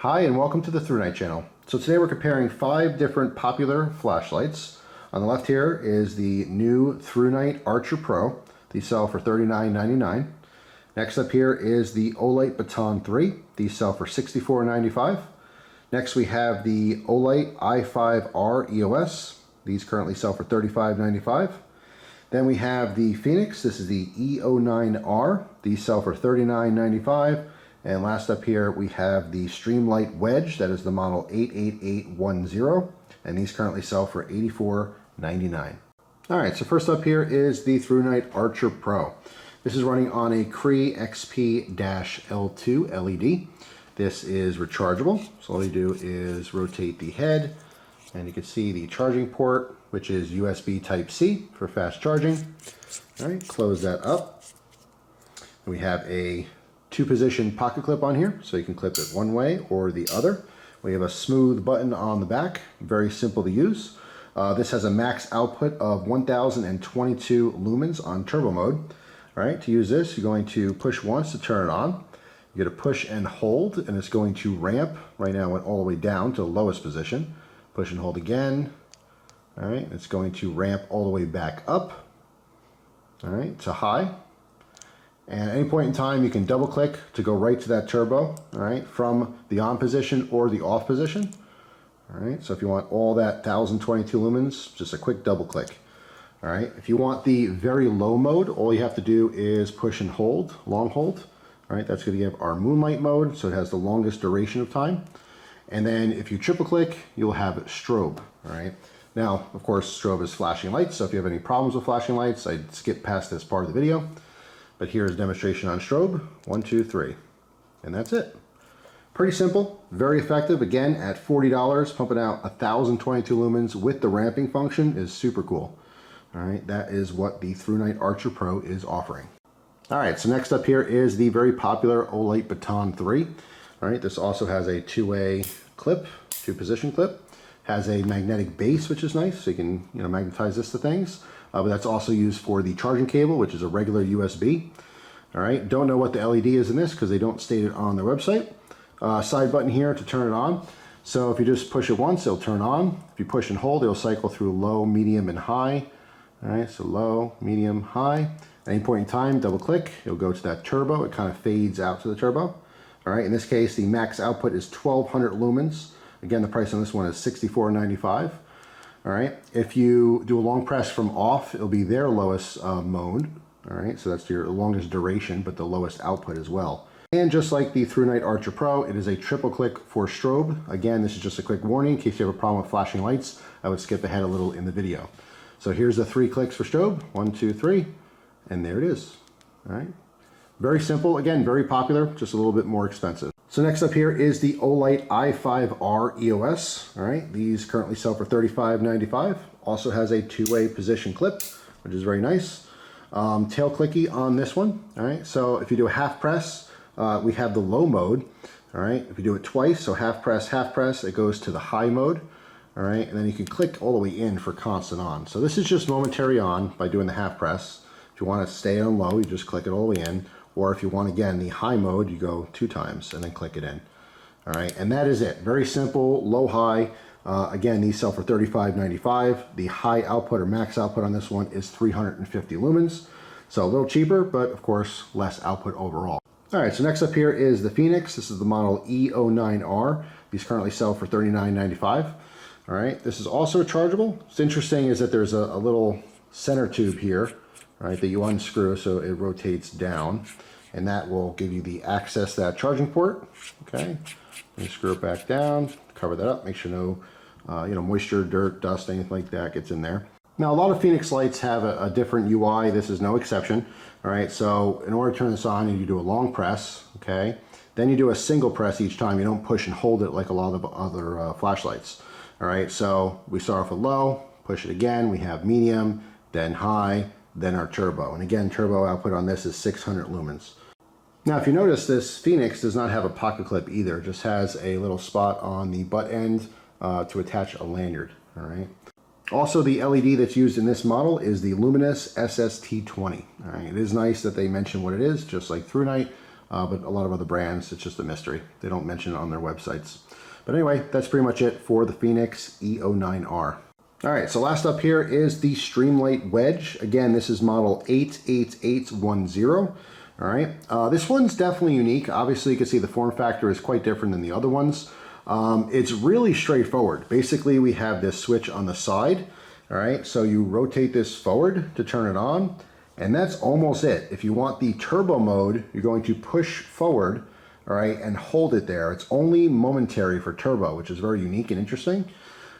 Hi and welcome to the ThruNite channel. So today we're comparing 5 different popular flashlights. On the left here is the new ThruNite Archer Pro. These sell for $39.99. Next up here is the Olight Baton 3. These sell for $64.95. Next we have the Olight I5R EOS. These currently sell for $35.95. Then we have the Fenix. This is the E09R. These sell for $39.95. And last up here, we have the Streamlight Wedge. That is the model 88810. And these currently sell for $84.99. All right, so first up here is the ThruNite Archer Pro. This is running on a Cree XP-L2 LED. This is rechargeable. So all you do is rotate the head, and you can see the charging port, which is USB Type-C for fast charging. All right, close that up. We have a 2-position pocket clip on here, so you can clip it one way or the other. We have a smooth button on the back, very simple to use. This has a max output of 1022 lumens on turbo mode. All right, to use this, you're going to push once to turn it on. You're going to push and hold, and it's going to ramp. Right now it went all the way down to the lowest position. Push and hold again. All right, it's going to ramp all the way back up, all right, to high. And at any point in time, you can double click to go right to that turbo, all right, from the on position or the off position. All right, so if you want all that 1022 lumens, just a quick double click. All right, if you want the very low mode, all you have to do is push and hold, long hold. All right, that's going to give our moonlight mode, so it has the longest duration of time. And then if you triple click, you'll have strobe, all right. Now, of course, strobe is flashing lights, so if you have any problems with flashing lights, I'd skip past this part of the video. But here's a demonstration on strobe, 1, 2, 3, and that's it. Pretty simple, very effective. Again, at $40, pumping out 1022 lumens with the ramping function is super cool. All right, that is what the ThruNite Archer Pro is offering. All right, so next up here is the very popular Olight Baton 3. All right, this also has a 2-way clip, 2-position clip. Has a magnetic base, which is nice, so you can magnetize this to things. But that's also used for the charging cable, which is a regular USB. All right, don't know what the LED is in this because they don't state it on their website. Side button here to turn it on. So if you just push it once, it'll turn on. If you push and hold, it'll cycle through low, medium, and high. All right, so low, medium, high. At any point in time, double click, it'll go to that turbo. It kind of fades out to the turbo. All right, in this case, the max output is 1200 lumens. Again, the price on this one is $64.95. All right, if you do a long press from off, it'll be their lowest mode. All right, so that's your longest duration, but the lowest output as well. And just like the ThruNite Archer Pro, it is a triple click for strobe. Again, this is just a quick warning in case you have a problem with flashing lights. I would skip ahead a little in the video. So here's the 3 clicks for strobe, 1, 2, 3, and there it is. All right, very simple. Again, very popular, just a little bit more expensive. So next up here is the Olight I5R EOS. All right, these currently sell for $35.95. Also has a 2-way position clip, which is very nice. Tail clicky on this one. All right, so if you do a half press, we have the low mode. All right, if you do it twice, so half press, it goes to the high mode. All right, and then you can click all the way in for constant on. So this is just momentary on by doing the half press. If you want to stay on low, you just click it all the way in. Or if you want, again, the high mode, you go 2 times and then click it in. All right, and that is it. Very simple, low, high. Again, these sell for $35.95. The high output or max output on this one is 350 lumens. So a little cheaper, but of course, less output overall. All right, so next up here is the Fenix. This is the model E09R. These currently sell for $39.95. All right, this is also chargeable. What's interesting is that there's a little center tube here, right, that you unscrew so it rotates down, and that will give you the access to that charging port. Okay, you screw it back down, cover that up, make sure no moisture, dirt, dust, anything like that gets in there. Now a lot of Fenix lights have a different UI. This is no exception. All right, so in order to turn this on, you do a long press, okay, then you do a single press each time. You don't push and hold it like a lot of other flashlights. All right, so we start off with low, push it again, we have medium, then high, then our turbo. And again, turbo output on this is 600 lumens. Now, if you notice, this Fenix does not have a pocket clip either. It just has a little spot on the butt end to attach a lanyard, all right? Also, the LED that's used in this model is the Luminous SST20. All right, it is nice that they mention what it is, just like ThruNite. but a lot of other brands, it's just a mystery. They don't mention it on their websites. But anyway, that's pretty much it for the Fenix E09R. All right, so last up here is the Streamlight Wedge. Again, this is model 88810. All right, this one's definitely unique. Obviously, you can see the form factor is quite different than the other ones. It's really straightforward. Basically, we have this switch on the side. All right, so you rotate this forward to turn it on, and that's almost it. If you want the turbo mode, you're going to push forward, all right, and hold it there. It's only momentary for turbo, which is very unique and interesting.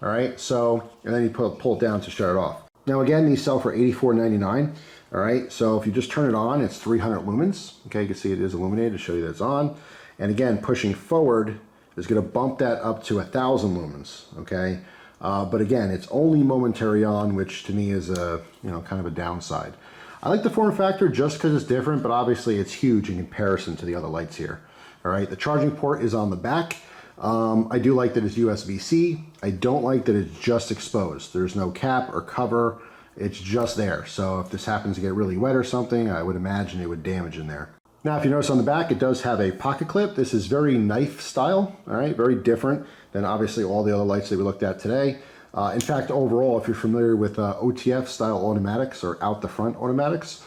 All right, so, and then you pull it down to shut it off. Now again, these sell for $84.99. All right, so if you just turn it on, it's 300 lumens. Okay, you can see it is illuminated to show you that it's on. And again, pushing forward is going to bump that up to 1,000 lumens. Okay, but again, it's only momentary on, which to me is a kind of a downside. I like the form factor just because it's different, but obviously it's huge in comparison to the other lights here. All right, the charging port is on the back. I do like that it's USB-C. I don't like that it's just exposed. There's no cap or cover. It's just there. So if this happens to get really wet or something, I would imagine it would damage in there. Now, if you notice on the back, it does have a pocket clip. This is very knife style, all right, very different than obviously all the other lights that we looked at today. In fact, overall, if you're familiar with OTF style automatics or out the front automatics,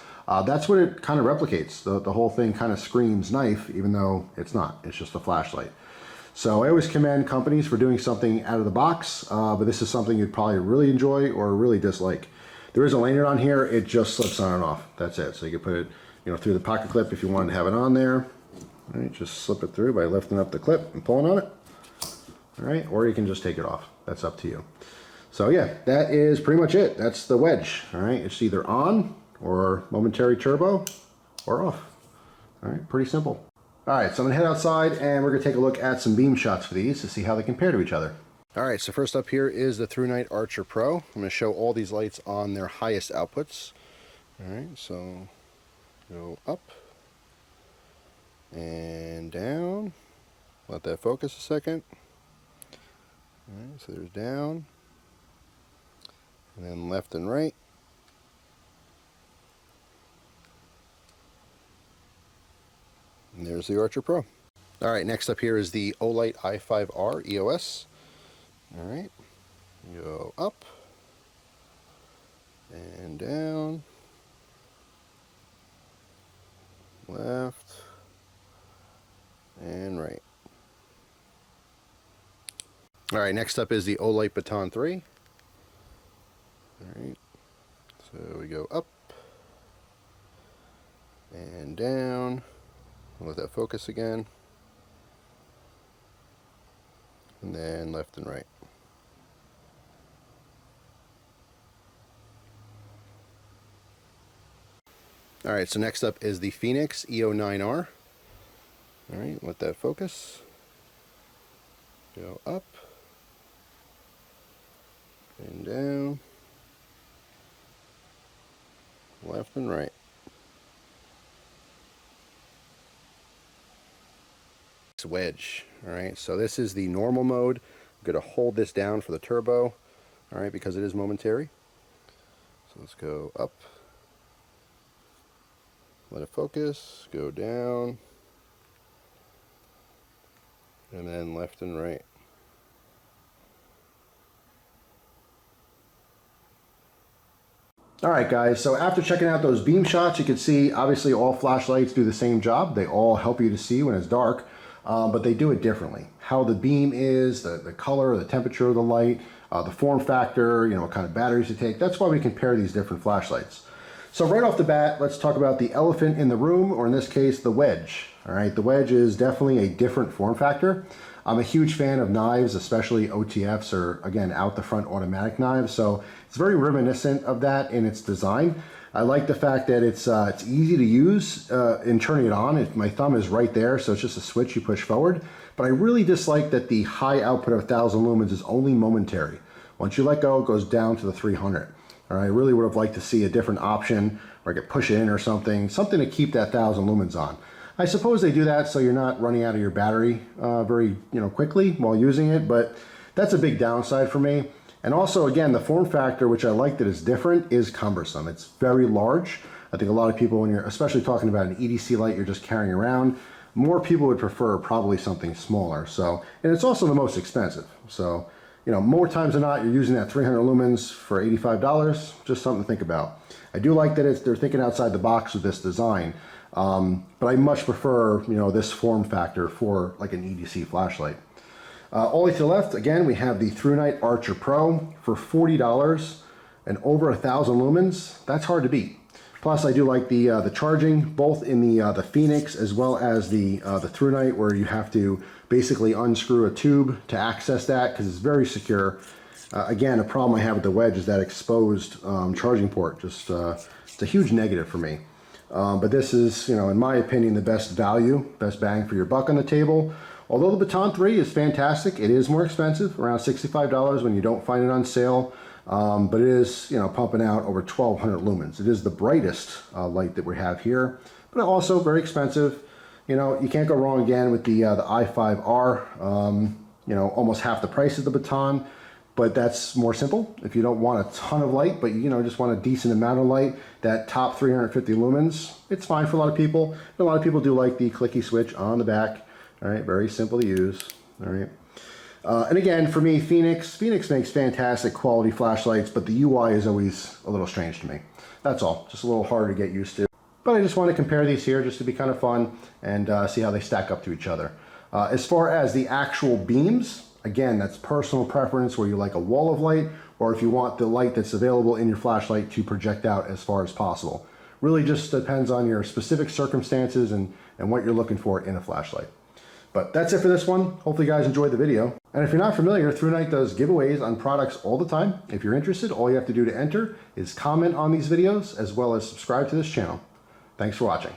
that's what it kind of replicates. The whole thing kind of screams knife, even though it's not. It's just a flashlight. So I always commend companies for doing something out of the box, but this is something you'd probably really enjoy or really dislike. There is a lanyard on here. It just slips on and off. That's it. So you can put it, through the pocket clip if you wanted to have it on there. All right, just slip it through by lifting up the clip and pulling on it. All right, or you can just take it off. That's up to you. So yeah, that is pretty much it. That's the Wedge. All right, it's either on or momentary turbo or off. All right, pretty simple. All right, so I'm gonna head outside and we're gonna take a look at some beam shots for these to see how they compare to each other. All right, so first up here is the ThruNite Archer Pro. I'm gonna show all these lights on their highest outputs. All right, so go up and down. Let that focus a second. All right, so there's down, and then left and right. And there's the Archer Pro. All right, next up here is the Olight I5R EOS. All right, go up and down, left and right. All right, next up is the Olight Baton 3. All right, so we go up and down. Let that focus again, and then left and right. All right, so next up is the Fenix E09R. All right, let that focus. Go up and down, left and right. Wedge. All right, so this is the normal mode. I'm going to hold this down for the turbo, all right, because it is momentary. So let's go up, let it focus, go down, and then left and right. All right, guys, so after checking out those beam shots, you can see obviously all flashlights do the same job. They all help you to see when it's dark. But they do it differently. How the beam is, the color, the temperature of the light, the form factor, what kind of batteries you take. That's why we compare these different flashlights. So right off the bat, let's talk about the elephant in the room, or in this case, the Wedge. All right, the Wedge is definitely a different form factor. I'm a huge fan of knives, especially OTFs, or again, out the front automatic knives. So it's very reminiscent of that in its design. I like the fact that it's easy to use in turning it on. My thumb is right there, so it's just a switch you push forward. But I really dislike that the high output of 1,000 lumens is only momentary. Once you let go, it goes down to the 300. All right, I really would have liked to see a different option, or I could push it in or something to keep that 1,000 lumens on. I suppose they do that so you're not running out of your battery very quickly while using it, but that's a big downside for me. And also, again, the form factor, which I like that is different, is cumbersome. It's very large. I think a lot of people, when you're especially talking about an EDC light you're just carrying around, more people would prefer probably something smaller. So, and it's also the most expensive. So, you know, more times than not, you're using that 300 lumens for $85. Just something to think about. I do like that they're thinking outside the box with this design, but I much prefer, you know, this form factor for like an EDC flashlight. All the way to the left, again, we have the ThruNite Archer Pro for $40 and over 1,000 lumens. That's hard to beat. Plus, I do like the charging, both in the Fenix as well as the ThruNite, where you have to basically unscrew a tube to access that because it's very secure. Again, a problem I have with the Wedge is that exposed charging port. Just it's a huge negative for me. But this is, you know, in my opinion, the best value, best bang for your buck on the table. Although the Baton 3 is fantastic, it is more expensive, around $65 when you don't find it on sale. But it is, you know, pumping out over 1,200 lumens. It is the brightest light that we have here, but also very expensive. You know, you can't go wrong again with the I5R. You know, almost half the price of the Baton, but that's more simple. If you don't want a ton of light, but you know, just want a decent amount of light, that top 350 lumens, it's fine for a lot of people. But a lot of people do like the clicky switch on the back. All right, very simple to use. All right. And again, for me, Fenix makes fantastic quality flashlights, but the UI is always a little strange to me. That's all, just a little harder to get used to. But I just want to compare these here just to be kind of fun and see how they stack up to each other. As far as the actual beams, again, that's personal preference, where you like a wall of light, or if you want the light that's available in your flashlight to project out as far as possible. Really just depends on your specific circumstances and what you're looking for in a flashlight. But that's it for this one. Hopefully you guys enjoyed the video. And if you're not familiar, ThruNite does giveaways on products all the time. If you're interested, all you have to do to enter is comment on these videos as well as subscribe to this channel. Thanks for watching.